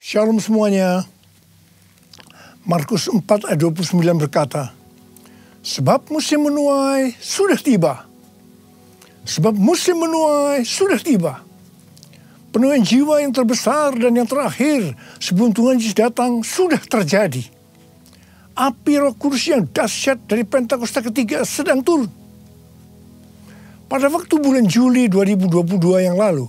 Shalom semuanya. Markus 4 ayat 29 berkata, sebab musim menuai sudah tiba. Sebab musim menuai sudah tiba. Penuaian jiwa yang terbesar dan yang terakhir sebelum Tuhan Yesus datang sudah terjadi. Api Roh Kudus yang dahsyat dari Pentakosta ketiga sedang turun. Pada waktu bulan Juli 2022 yang lalu,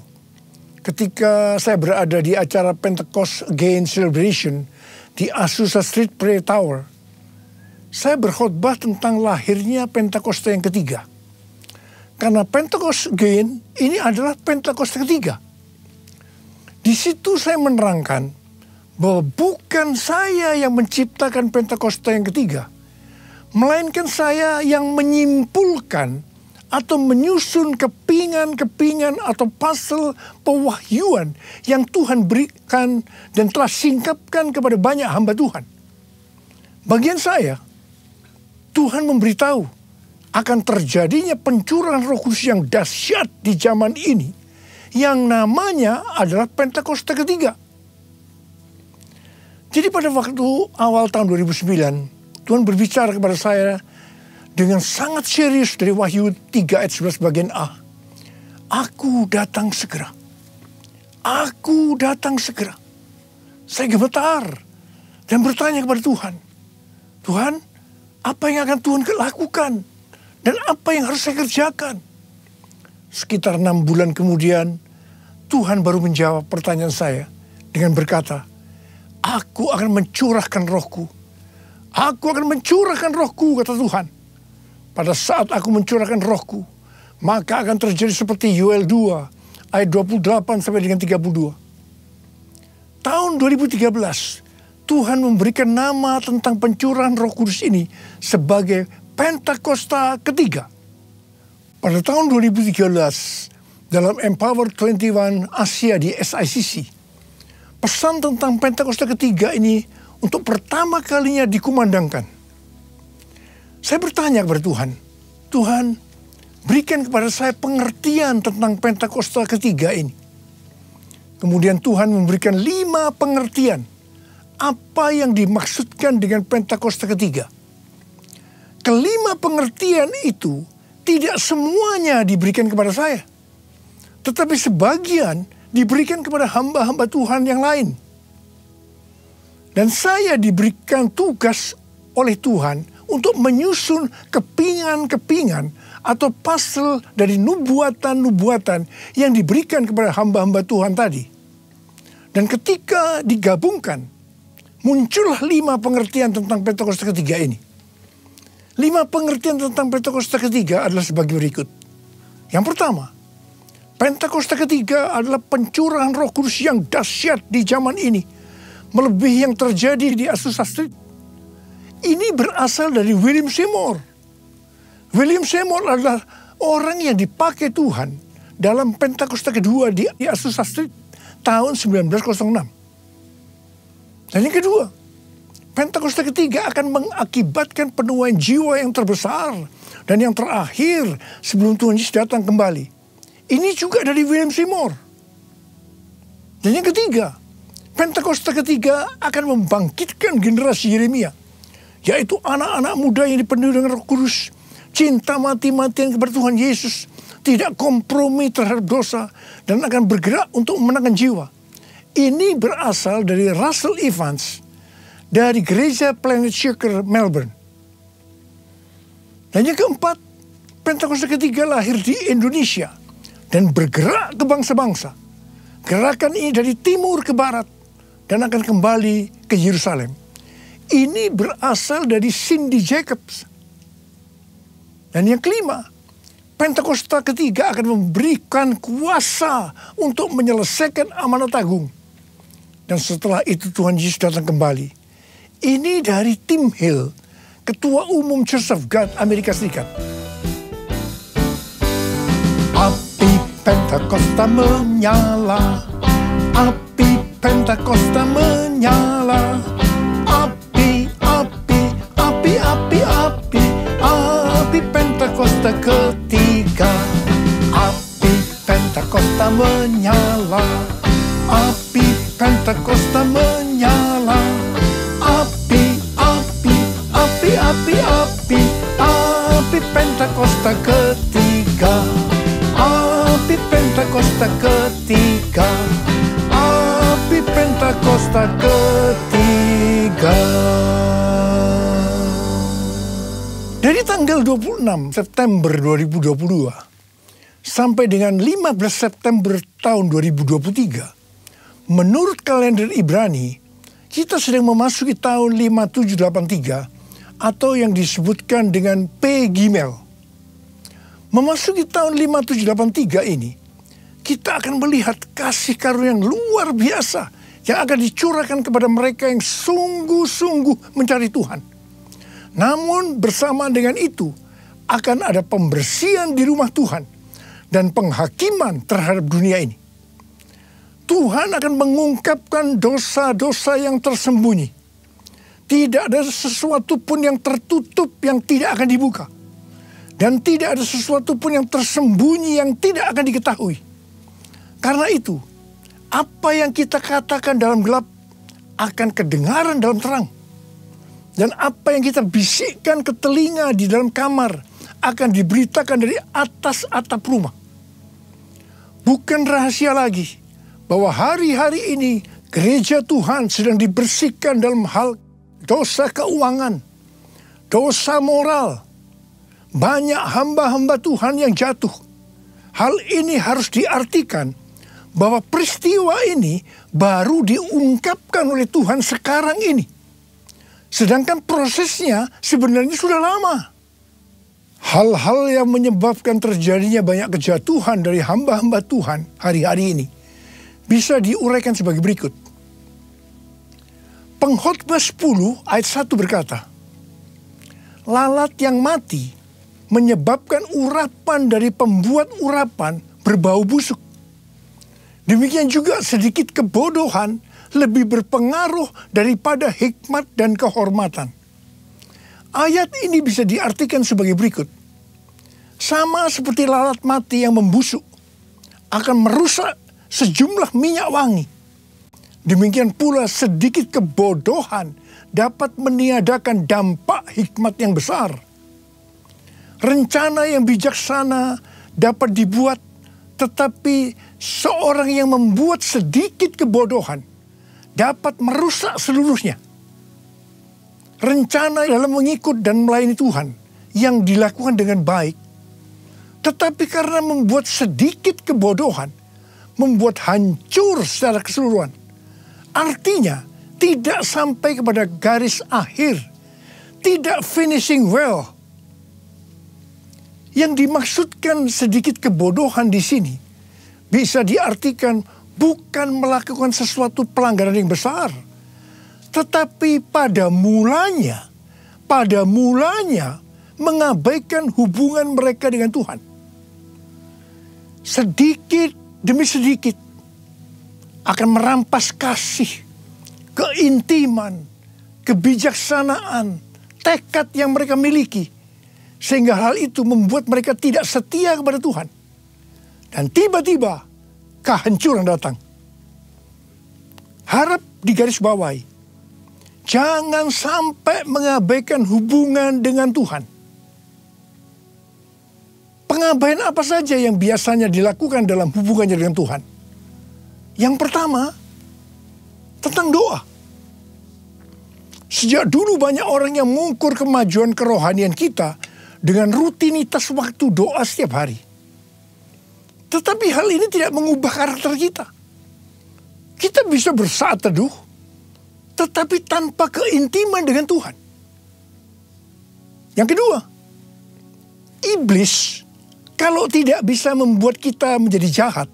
ketika saya berada di acara Pentecost Again Celebration di Azusa Street Prayer Tower, saya berkhotbah tentang lahirnya Pentakosta yang ketiga. Karena Pentecost Again ini adalah Pentakosta ketiga. Di situ saya menerangkan bahwa bukan saya yang menciptakan Pentakosta yang ketiga, melainkan saya yang menyimpulkan atau menyusun kepingan-kepingan atau puzzle pewahyuan yang Tuhan berikan dan telah singkapkan kepada banyak hamba Tuhan. Bagian saya, Tuhan memberitahu akan terjadinya pencurahan Roh Kudus yang dahsyat di zaman ini, yang namanya adalah Pentakosta ketiga. Jadi pada waktu awal tahun 2009, Tuhan berbicara kepada saya dengan sangat serius dari Wahyu 3 ayat 11 bagian A. Aku datang segera. Aku datang segera. Saya gemetar dan bertanya kepada Tuhan. Tuhan, apa yang akan Tuhan lakukan? Dan apa yang harus saya kerjakan? Sekitar 6 bulan kemudian, Tuhan baru menjawab pertanyaan saya dengan berkata, aku akan mencurahkan rohku. Aku akan mencurahkan rohku, kata Tuhan. Pada saat aku mencurahkan rohku, maka akan terjadi seperti Yoel 2 ayat 28 sampai dengan 32. Tahun 2013, Tuhan memberikan nama tentang pencurahan Roh Kudus ini sebagai Pentakosta ketiga. Pada tahun 2013, dalam Empower 21 Asia di SICC, pesan tentang Pentakosta ketiga ini untuk pertama kalinya dikumandangkan. Saya bertanya kepada Tuhan, Tuhan, berikan kepada saya pengertian tentang Pentakosta ketiga ini. Kemudian Tuhan memberikan 5 pengertian apa yang dimaksudkan dengan Pentakosta ketiga. Kelima pengertian itu tidak semuanya diberikan kepada saya, tetapi sebagian diberikan kepada hamba-hamba Tuhan yang lain. Dan saya diberikan tugas oleh Tuhan untuk menyusun kepingan-kepingan atau puzzle dari nubuatan-nubuatan yang diberikan kepada hamba-hamba Tuhan tadi. Dan ketika digabungkan, muncullah 5 pengertian tentang Pentakosta ketiga ini. 5 pengertian tentang Pentakosta ketiga adalah sebagai berikut. Yang pertama, Pentakosta ketiga adalah pencurahan Roh Kudus yang dahsyat di zaman ini, melebihi yang terjadi di Azusa Street. Ini berasal dari William Seymour. William Seymour adalah orang yang dipakai Tuhan dalam Pentakosta kedua di Azusa Street tahun 1906. Dan yang kedua, Pentakosta ketiga akan mengakibatkan penuaian jiwa yang terbesar dan yang terakhir sebelum Tuhan Yesus datang kembali. Ini juga dari William Seymour. Dan yang ketiga, Pentakosta ketiga akan membangkitkan generasi Yeremia, yaitu anak-anak muda yang dipenuhi dengan Roh Kudus, cinta mati-matian kepada Tuhan Yesus, tidak kompromi terhadap dosa, dan akan bergerak untuk memenangkan jiwa. Ini berasal dari Russell Evans, dari Gereja Planet Shaker, Melbourne. Dan yang keempat, Pentakosta ketiga lahir di Indonesia, dan bergerak ke bangsa-bangsa. Gerakan ini dari timur ke barat, dan akan kembali ke Yerusalem. Ini berasal dari Cindy Jacobs. Dan yang kelima, Pentakosta ketiga akan memberikan kuasa untuk menyelesaikan amanat agung. Dan setelah itu Tuhan Yesus datang kembali. Ini dari Tim Hill, Ketua Umum Church of God Amerika Serikat. Api Pentakosta menyala, api Pentakosta menyala. Api Pentakosta ketiga, api Pentakosta menyala, api Pentakosta Pentakosta menyala. Api, api, api, api, api, api Pentakosta ketiga. Api Pentakosta ketiga. Api Pentakosta ketiga. Dari tanggal 26 September 2022 sampai dengan 15 September tahun 2023, menurut kalender Ibrani, kita sedang memasuki tahun 5783 atau yang disebutkan dengan P Gimel. Memasuki tahun 5783 ini, kita akan melihat kasih karunia yang luar biasa yang akan dicurahkan kepada mereka yang sungguh-sungguh mencari Tuhan. Namun bersama dengan itu akan ada pembersihan di rumah Tuhan dan penghakiman terhadap dunia ini. Tuhan akan mengungkapkan dosa-dosa yang tersembunyi. Tidak ada sesuatu pun yang tertutup yang tidak akan dibuka. Dan tidak ada sesuatu pun yang tersembunyi yang tidak akan diketahui. Karena itu, apa yang kita katakan dalam gelap akan kedengaran dalam terang. Dan apa yang kita bisikkan ke telinga di dalam kamar akan diberitakan dari atas atap rumah. Bukan rahasia lagi bahwa hari-hari ini gereja Tuhan sedang dibersihkan dalam hal dosa keuangan, dosa moral. Banyak hamba-hamba Tuhan yang jatuh. Hal ini harus diartikan bahwa peristiwa ini baru diungkapkan oleh Tuhan sekarang ini. Sedangkan prosesnya sebenarnya sudah lama. Hal-hal yang menyebabkan terjadinya banyak kejatuhan dari hamba-hamba Tuhan hari-hari ini bisa diuraikan sebagai berikut. Pengkhotbah 10 ayat 1 berkata, lalat yang mati menyebabkan urapan dari pembuat urapan berbau busuk. Demikian juga sedikit kebodohan lebih berpengaruh daripada hikmat dan kehormatan. Ayat ini bisa diartikan sebagai berikut. Sama seperti lalat mati yang membusuk akan merusak sejumlah minyak wangi. Demikian pula sedikit kebodohan dapat meniadakan dampak hikmat yang besar. Rencana yang bijaksana dapat dibuat, tetapi seorang yang membuat sedikit kebodohan dapat merusak seluruhnya. Rencana dalam mengikut dan melayani Tuhan yang dilakukan dengan baik, tetapi karena membuat sedikit kebodohan, membuat hancur secara keseluruhan. Artinya, tidak sampai kepada garis akhir, tidak finishing well. Yang dimaksudkan sedikit kebodohan di sini bisa diartikan bukan melakukan sesuatu pelanggaran yang besar, tetapi pada mulanya mengabaikan hubungan mereka dengan Tuhan. Sedikit demi sedikit akan merampas kasih, keintiman, kebijaksanaan, tekad yang mereka miliki, sehingga hal itu membuat mereka tidak setia kepada Tuhan. Dan tiba-tiba kehancuran datang. Harap digarisbawahi, jangan sampai mengabaikan hubungan dengan Tuhan. Pengabaian apa saja yang biasanya dilakukan dalam hubungannya dengan Tuhan? Yang pertama, tentang doa. Sejak dulu banyak orang yang mengukur kemajuan kerohanian kita dengan rutinitas waktu doa setiap hari. Tetapi hal ini tidak mengubah karakter kita. Kita bisa bersaat teduh, tetapi tanpa keintiman dengan Tuhan. Yang kedua, iblis kalau tidak bisa membuat kita menjadi jahat,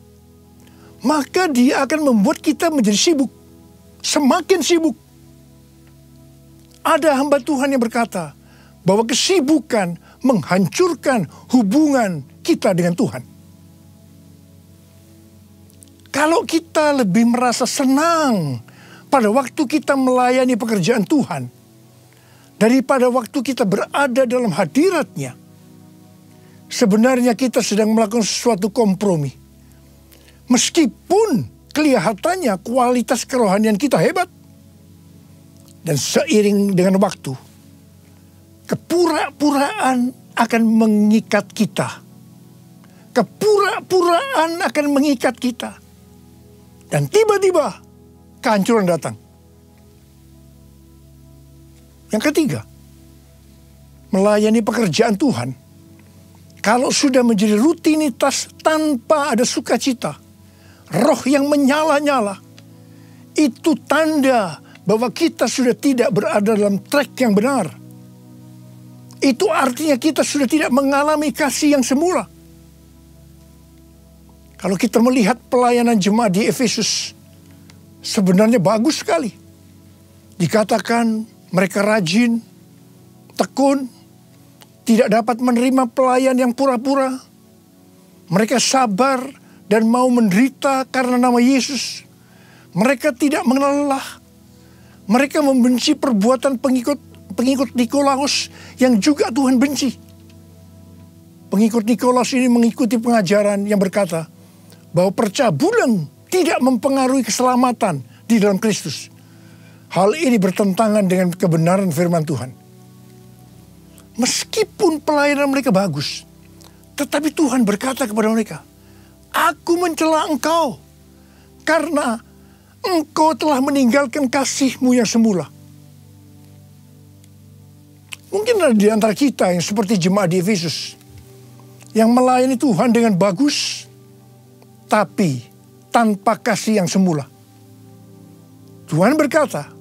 maka dia akan membuat kita menjadi sibuk, semakin sibuk. Ada hamba Tuhan yang berkata bahwa kesibukan menghancurkan hubungan kita dengan Tuhan. Kalau kita lebih merasa senang pada waktu kita melayani pekerjaan Tuhan daripada waktu kita berada dalam hadirat-Nya, sebenarnya kita sedang melakukan sesuatu kompromi. Meskipun kelihatannya kualitas kerohanian kita hebat. Dan seiring dengan waktu, kepura-puraan akan mengikat kita. Kepura-puraan akan mengikat kita. Dan tiba-tiba kehancuran datang. Yang ketiga, melayani pekerjaan Tuhan. Kalau sudah menjadi rutinitas tanpa ada sukacita, roh yang menyala-nyala, itu tanda bahwa kita sudah tidak berada dalam track yang benar. Itu artinya kita sudah tidak mengalami kasih yang semula. Kalau kita melihat pelayanan jemaat di Efesus, sebenarnya bagus sekali. Dikatakan mereka rajin, tekun, tidak dapat menerima pelayan yang pura-pura. Mereka sabar dan mau menderita karena nama Yesus. Mereka tidak mengenal lelah. Mereka membenci perbuatan pengikut Nikolaus yang juga Tuhan benci. Pengikut Nikolaus ini mengikuti pengajaran yang berkata bahwa percabulan tidak mempengaruhi keselamatan di dalam Kristus. Hal ini bertentangan dengan kebenaran firman Tuhan. Meskipun pelayanan mereka bagus, tetapi Tuhan berkata kepada mereka, "Aku mencela engkau karena engkau telah meninggalkan kasih-Mu yang semula." Mungkin ada di antara kita yang seperti jemaat di Efesus, yang melayani Tuhan dengan bagus, tapi tanpa kasih yang semula. Tuhan berkata,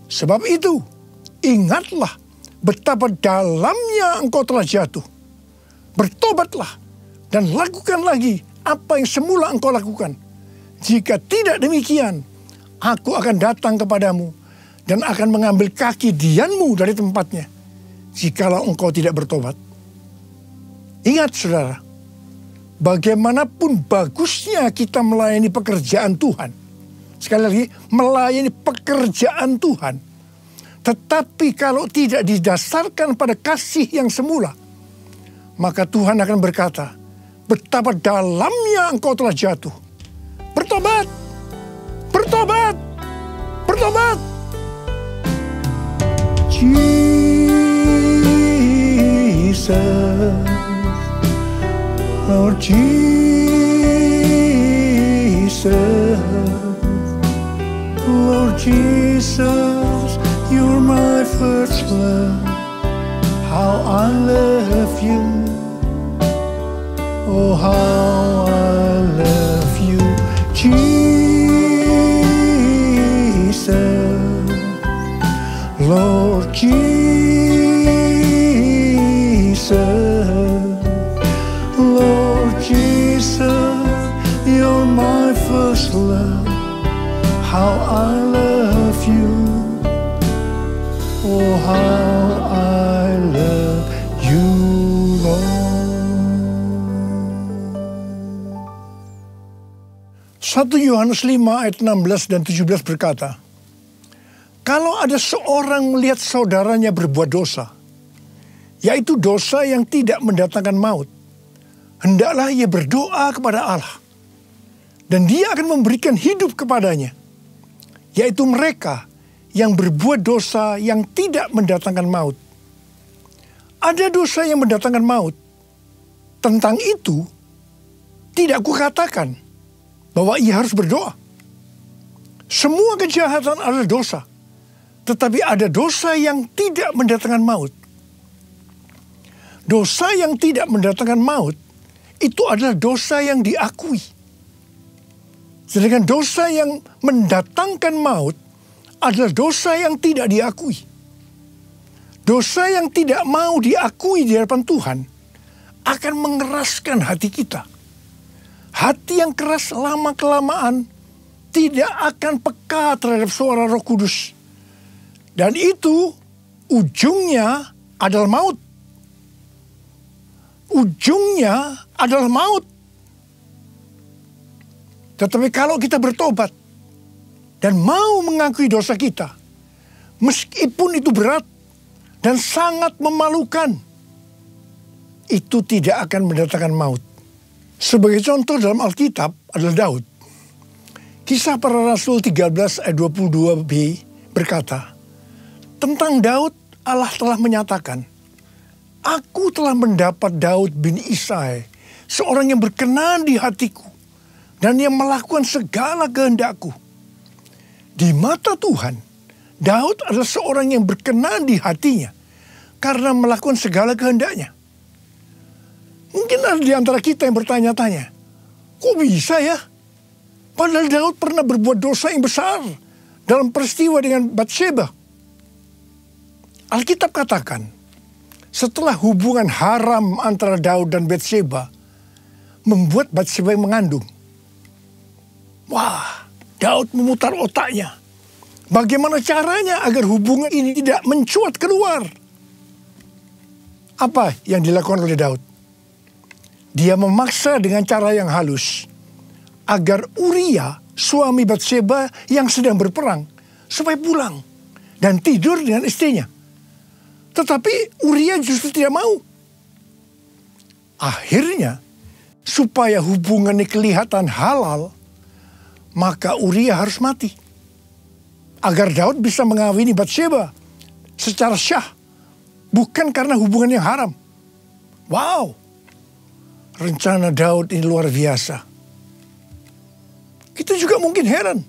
"Sebab itu, ingatlah betapa dalamnya engkau telah jatuh. Bertobatlah dan lakukan lagi apa yang semula engkau lakukan. Jika tidak demikian, aku akan datang kepadamu dan akan mengambil kaki dianmu dari tempatnya, jikalau engkau tidak bertobat." Ingat saudara, bagaimanapun bagusnya kita melayani pekerjaan Tuhan, sekali lagi, melayani pekerjaan Tuhan, tetapi kalau tidak didasarkan pada kasih yang semula, maka Tuhan akan berkata, "Betapa dalamnya engkau telah jatuh. Bertobat, bertobat, bertobat." Jesus, Lord Jesus, Lord Jesus, you're my first love. How I love you. Oh, how I love you, Jesus, Lord Jesus, Lord Jesus, you're my first love. How I love you. Oh, how I love you, Lord. 1 Yohanes 5 ayat 16 dan 17 berkata, "Kalau ada seorang melihat saudaranya berbuat dosa, yaitu dosa yang tidak mendatangkan maut, hendaklah ia berdoa kepada Allah, dan Dia akan memberikan hidup kepadanya, yaitu mereka yang berbuat dosa yang tidak mendatangkan maut." Ada dosa yang mendatangkan maut. Tentang itu, tidak kukatakan bahwa ia harus berdoa. Semua kejahatan adalah dosa. Tetapi ada dosa yang tidak mendatangkan maut. Dosa yang tidak mendatangkan maut, itu adalah dosa yang diakui. Sedangkan dosa yang mendatangkan maut adalah dosa yang tidak diakui. Dosa yang tidak mau diakui di hadapan Tuhan akan mengeraskan hati kita. Hati yang keras lama-kelamaan tidak akan peka terhadap suara Roh Kudus. Dan itu ujungnya adalah maut. Ujungnya adalah maut. Tetapi kalau kita bertobat dan mau mengakui dosa kita, meskipun itu berat dan sangat memalukan, itu tidak akan mendatangkan maut. Sebagai contoh dalam Alkitab adalah Daud. Kisah Para Rasul 13 ayat 22b berkata, tentang Daud Allah telah menyatakan, aku telah mendapat Daud bin Isai, seorang yang berkenan di hatiku, dan yang melakukan segala kehendakku. Di mata Tuhan, Daud adalah seorang yang berkenan di hatinya, karena melakukan segala kehendaknya. Mungkin ada di antara kita yang bertanya-tanya, kok bisa ya? Padahal Daud pernah berbuat dosa yang besar dalam peristiwa dengan Batsheba. Alkitab katakan, setelah hubungan haram antara Daud dan Batsheba membuat Batsheba yang mengandung. Wah, Daud memutar otaknya. Bagaimana caranya agar hubungan ini tidak mencuat keluar? Apa yang dilakukan oleh Daud? Dia memaksa dengan cara yang halus agar Uria, suami Batsheba yang sedang berperang, supaya pulang dan tidur dengan istrinya. Tetapi Uria justru tidak mau. Akhirnya, supaya hubungannya kelihatan halal, maka Uria harus mati. Agar Daud bisa mengawini Batsheba secara syah, bukan karena hubungan yang haram. Wow, rencana Daud ini luar biasa. Kita juga mungkin heran.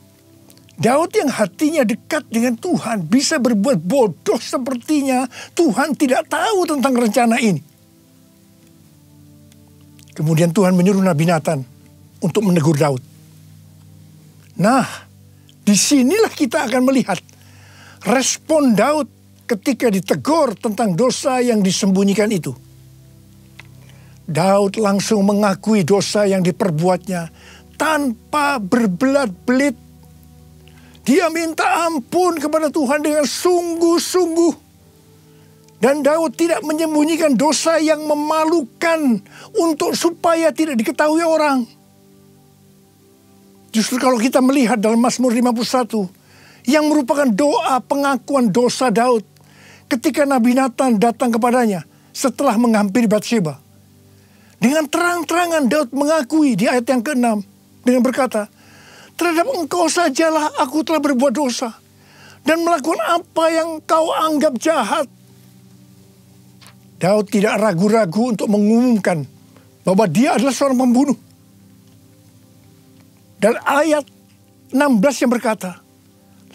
Daud yang hatinya dekat dengan Tuhan bisa berbuat bodoh sepertinya Tuhan tidak tahu tentang rencana ini. Kemudian Tuhan menyuruh Nabi Nathan untuk menegur Daud. Nah, disinilah kita akan melihat respon Daud ketika ditegur tentang dosa yang disembunyikan itu. Daud langsung mengakui dosa yang diperbuatnya tanpa berbelat-belit. Dia minta ampun kepada Tuhan dengan sungguh-sungguh. Dan Daud tidak menyembunyikan dosa yang memalukan untuk supaya tidak diketahui orang. Justru kalau kita melihat dalam Mazmur 51, yang merupakan doa pengakuan dosa Daud ketika Nabi Nathan datang kepadanya setelah menghampiri Batsheba. Dengan terang-terangan Daud mengakui di ayat yang ke-6 dengan berkata, terhadap engkau sajalah aku telah berbuat dosa dan melakukan apa yang kau anggap jahat. Daud tidak ragu-ragu untuk mengumumkan bahwa dia adalah seorang pembunuh. Dan ayat 16 yang berkata,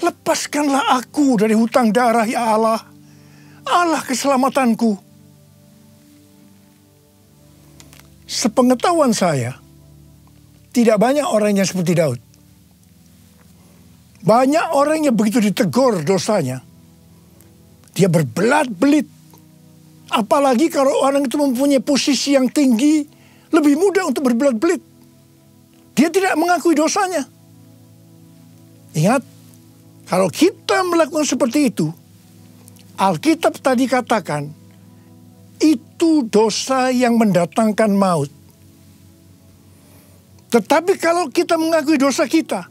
lepaskanlah aku dari hutang darah ya Allah, Allah keselamatanku. Sepengetahuan saya, tidak banyak orang yang seperti Daud. Banyak orang yang begitu ditegur dosanya, dia berbelat-belit. Apalagi kalau orang itu mempunyai posisi yang tinggi, lebih mudah untuk berbelat-belit. Dia tidak mengakui dosanya. Ingat, kalau kita melakukan seperti itu, Alkitab tadi katakan, itu dosa yang mendatangkan maut. Tetapi kalau kita mengakui dosa kita,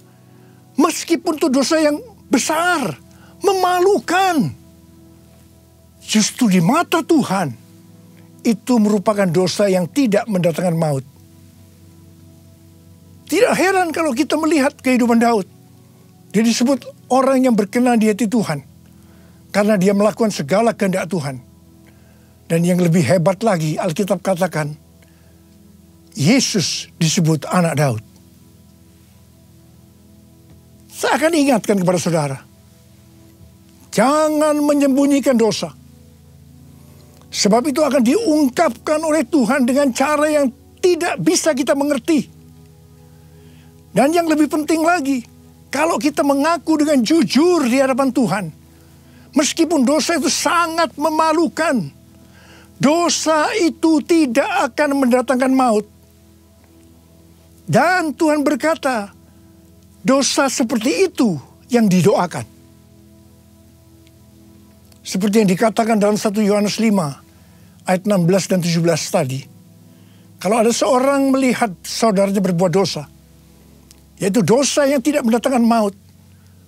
meskipun itu dosa yang besar, memalukan, justru di mata Tuhan, itu merupakan dosa yang tidak mendatangkan maut. Tidak heran kalau kita melihat kehidupan Daud. Dia disebut orang yang berkenan di hati Tuhan, karena dia melakukan segala kehendak Tuhan. Dan yang lebih hebat lagi, Alkitab katakan, Yesus disebut anak Daud. Saya akan ingatkan kepada saudara, jangan menyembunyikan dosa. Sebab itu akan diungkapkan oleh Tuhan dengan cara yang tidak bisa kita mengerti. Dan yang lebih penting lagi, kalau kita mengaku dengan jujur di hadapan Tuhan, meskipun dosa itu sangat memalukan, dosa itu tidak akan mendatangkan maut. Dan Tuhan berkata, dosa seperti itu yang didoakan. Seperti yang dikatakan dalam 1 Yohanes 5 ayat 16 dan 17 tadi. Kalau ada seorang melihat saudaranya berbuat dosa, yaitu dosa yang tidak mendatangkan maut,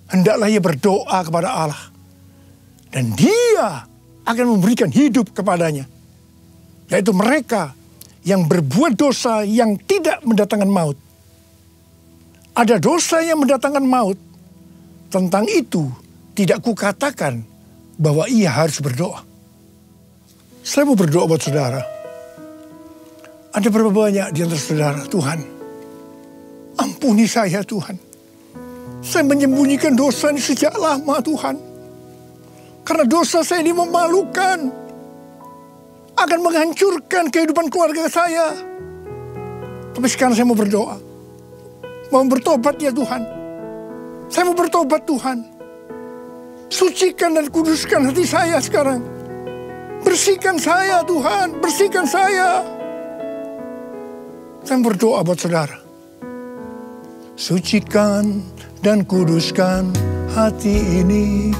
hendaklah ia berdoa kepada Allah. Dan dia akan memberikan hidup kepadanya. Yaitu mereka yang berbuat dosa yang tidak mendatangkan maut. ada dosa yang mendatangkan maut, tentang itu tidak kukatakan bahwa ia harus berdoa. Saya mau berdoa buat saudara. Ada berapa banyak di antara saudara, Tuhan, ampuni saya Tuhan. Saya menyembunyikan dosa ini sejak lama Tuhan. Karena dosa saya ini memalukan. Akan menghancurkan kehidupan keluarga saya. Tapi sekarang saya mau berdoa. Mau bertobat ya Tuhan. Saya mau bertobat Tuhan. Sucikan dan kuduskan hati saya sekarang. Bersihkan saya Tuhan. Bersihkan saya. Saya berdoa buat saudara. Sucikan dan kuduskan hati ini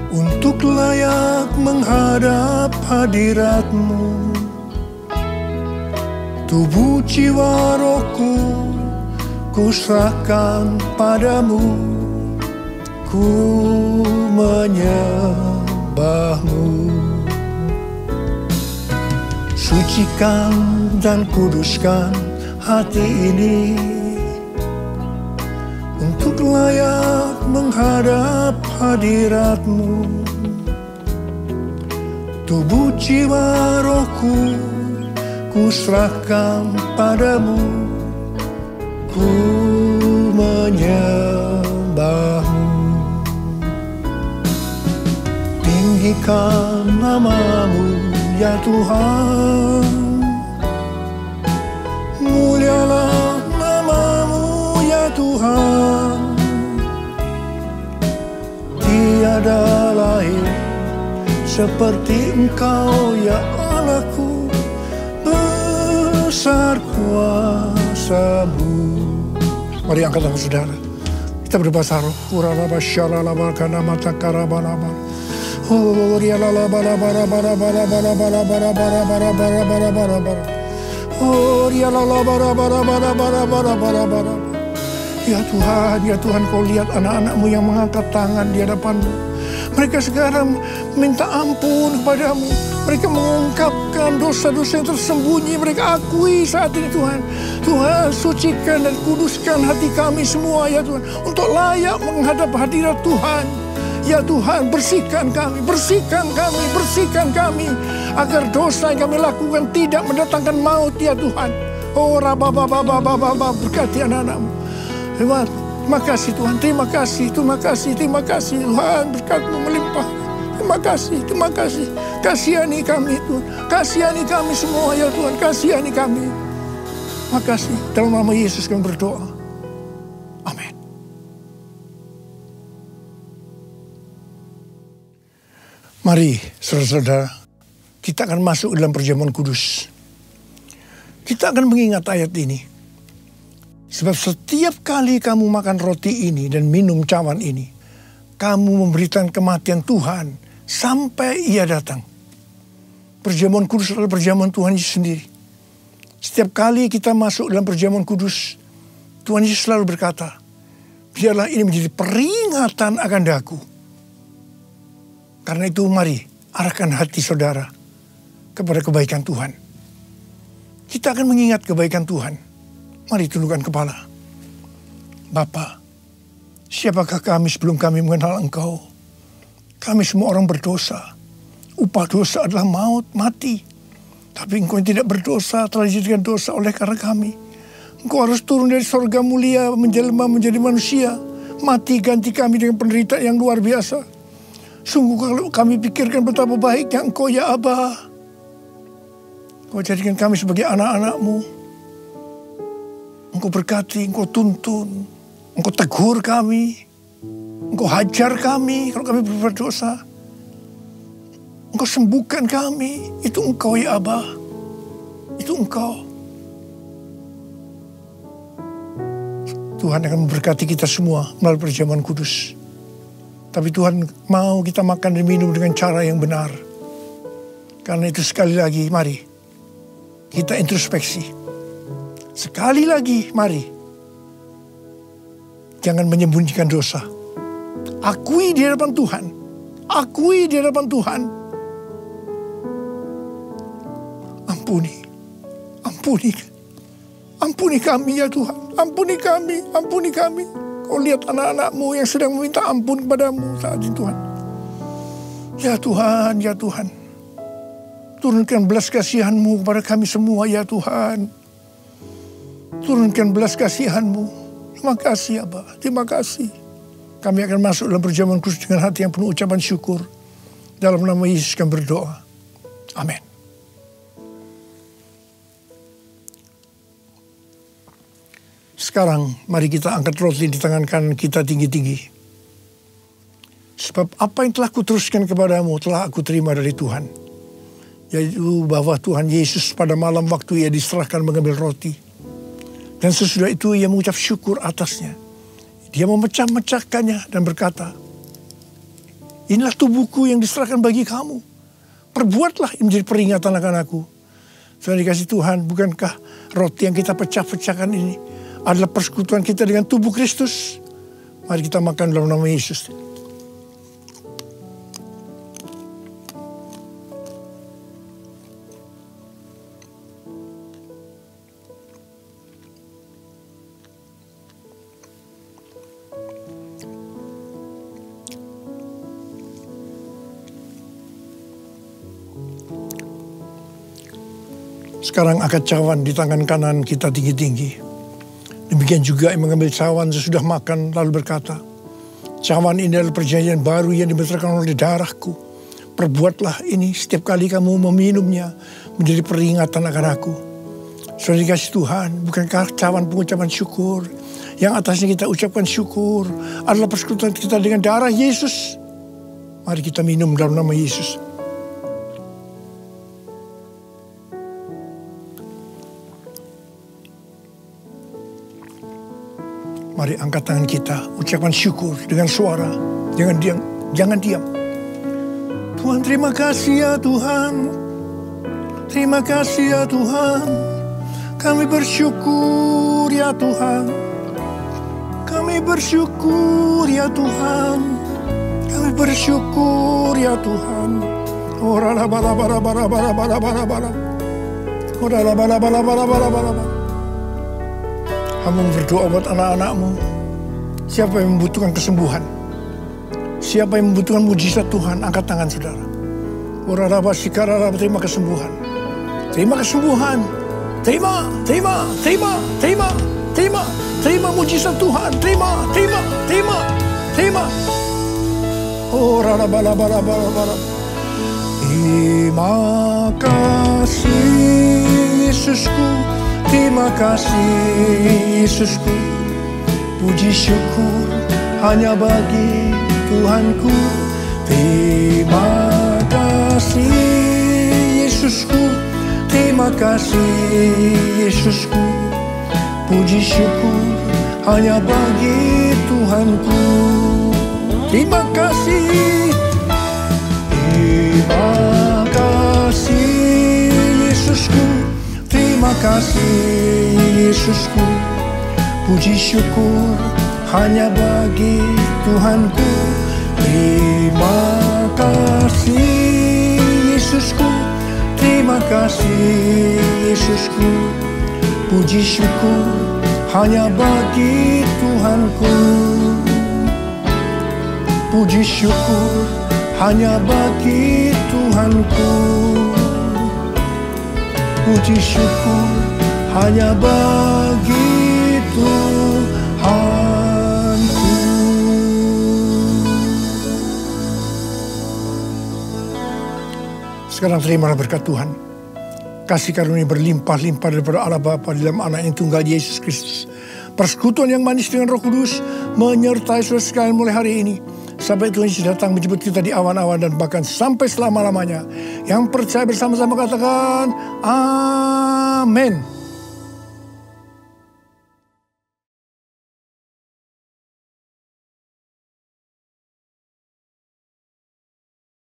untuk layak menghadap hadirat-Mu. Tubuh jiwa rohku ku serahkan padamu, ku menyembah-Mu. Sucikan dan kuduskan hati ini untuk layak menghadap hadirat-Mu. Tubuh jiwa rohku ku serahkan padamu, ku menyembah-Mu. Tinggikan nama-Mu ya Tuhan, mulialah nama-Mu ya Tuhan. Tiada lain seperti Engkau ya Allahku, besar kuasa-Mu. Mari angkat tangan saudara. Kita berbahasa roh. Kuralaba syalalaba kana mata karabalaba. Oh, rialaba bara bara bara bara bara bara bara bara bara bara bara bara. Oh, rialaba bara bara bara bara bara bara bara. Ya Tuhan, Kau lihat anak-anak-Mu yang mengangkat tangan di hadapan-Mu. Mereka sekarang minta ampun kepadamu. Mereka mengungkapkan dosa-dosa yang tersembunyi. Mereka akui saat ini Tuhan. Tuhan, sucikan dan kuduskan hati kami semua ya Tuhan. Untuk layak menghadap hadirat Tuhan. Ya Tuhan, bersihkan kami, bersihkan kami, bersihkan kami. Agar dosa yang kami lakukan tidak mendatangkan maut ya Tuhan. Oh, rabababababababab, berkati anak-anak-Mu. Terima kasih Tuhan, terima kasih, terima kasih, terima kasih Tuhan, berkat-Mu melimpah. Terima kasih, terima kasih. Kasihani kami Tuhan, kasihani kami semua ya Tuhan, kasihani kami. Terima kasih, dalam nama Yesus kami berdoa. Amin. Mari saudara-saudara, kita akan masuk dalam perjamuan kudus. Kita akan mengingat ayat ini. Sebab setiap kali kamu makan roti ini dan minum cawan ini, kamu memberitakan kematian Tuhan sampai Ia datang. Perjamuan kudus adalah perjamuan Tuhan Yesus sendiri. Setiap kali kita masuk dalam perjamuan kudus, Tuhan Yesus selalu berkata, biarlah ini menjadi peringatan akan daku. Karena itu mari arahkan hati saudara kepada kebaikan Tuhan. Kita akan mengingat kebaikan Tuhan. Mari tundukkan kepala. Bapa, siapakah kami sebelum kami mengenal Engkau? Kami semua orang berdosa. Upah dosa adalah maut, mati. Tapi Engkau yang tidak berdosa telah dijadikan dosa oleh karena kami. Engkau harus turun dari sorga mulia, menjelma menjadi manusia. Mati ganti kami dengan penderitaan yang luar biasa. Sungguh kalau kami pikirkan betapa baiknya Engkau ya Aba. Engkau jadikan kami sebagai anak-anak-Mu. Engkau berkati, Engkau tuntun, Engkau tegur kami, Engkau hajar kami kalau kami berbuat dosa. Engkau sembuhkan kami, itu Engkau ya Aba, itu Engkau. Tuhan akan memberkati kita semua melalui perjamuan kudus. Tapi Tuhan mau kita makan dan minum dengan cara yang benar. Karena itu sekali lagi, mari kita introspeksi. Sekali lagi, mari. Jangan menyembunyikan dosa. Akui di hadapan Tuhan. Akui di hadapan Tuhan. Ampuni. Ampuni. Ampuni kami ya Tuhan. Ampuni kami, ampuni kami. Kau lihat anak-anakmu yang sedang meminta ampun kepadamu saat ini Tuhan. Ya Tuhan, ya Tuhan. Turunkan belas kasihan-Mu kepada kami semua ya Tuhan. Turunkan belas kasihan-Mu. Terima kasih Aba, terima kasih. Kami akan masuk dalam perjamuan kudus dengan hati yang penuh ucapan syukur. Dalam nama Yesus kami berdoa. Amin. Sekarang mari kita angkat roti di tangan kanan kita tinggi-tinggi. Sebab apa yang telah kuteruskan kepadamu telah aku terima dari Tuhan. Yaitu bahwa Tuhan Yesus pada malam waktu ia diserahkan mengambil roti. Dan sesudah itu ia mengucap syukur atasnya. Dia memecah-mecahkannya dan berkata, inilah tubuhku yang diserahkan bagi kamu. Perbuatlah ini menjadi peringatan akan aku. Saudara dikasih Tuhan, bukankah roti yang kita pecah-pecahkan ini adalah persekutuan kita dengan tubuh Kristus? Mari kita makan dalam nama Yesus. Sekarang angkat cawan di tangan kanan kita tinggi-tinggi. Demikian juga yang mengambil cawan sesudah makan lalu berkata, cawan ini adalah perjanjian baru yang dibenarkan oleh darahku. Perbuatlah ini setiap kali kamu meminumnya menjadi peringatan akan aku. Saudara dikasih Tuhan, bukankah cawan pengucapan syukur yang atasnya kita ucapkan syukur adalah persekutuan kita dengan darah Yesus? Mari kita minum dalam nama Yesus. Mari angkat tangan kita, ucapan syukur dengan suara, jangan diam. Tuhan, terima kasih ya Tuhan. Terima kasih ya Tuhan. Kami bersyukur ya Tuhan. Kami bersyukur ya Tuhan. Kami bersyukur ya Tuhan. Ora la bara bara bara bara bara bara bara. Ora la bara bara bara bara bara. Kamu berdoa buat anak-anakmu. Siapa yang membutuhkan kesembuhan? Siapa yang membutuhkan mujizat Tuhan? Angkat tangan saudara. Oraraba sikararaba, terima kesembuhan. Terima kesembuhan. Terima, terima, terima, terima, terima, terima mujizat Tuhan. Terima, terima, terima, terima. Oraraba la bara bara bara. Terima kasih Yesusku. Terima kasih Yesusku, puji syukur hanya bagi Tuhanku. Terima kasih Yesusku, terima kasih Yesusku, puji syukur hanya bagi Tuhanku. Terima kasih, terima kasih Yesusku. Terima kasih Yesusku, puji syukur hanya bagi Tuhanku. Terima kasih Yesusku, terima kasih Yesusku, puji syukur hanya bagi Tuhanku. Puji syukur hanya bagi Tuhanku. Puji syukur hanya bagi Tuhanku. Sekarang terimalah berkat Tuhan. Kasih karunia berlimpah-limpah daripada Allah Bapa di dalam Anak yang tunggal Yesus Kristus. Persekutuan yang manis dengan Roh Kudus menyertai saudara sekalian mulai hari ini. Sampai Tuhan Yesus datang menjemput kita di awan-awan dan bahkan sampai selama-lamanya. Yang percaya bersama-sama katakan, Amin.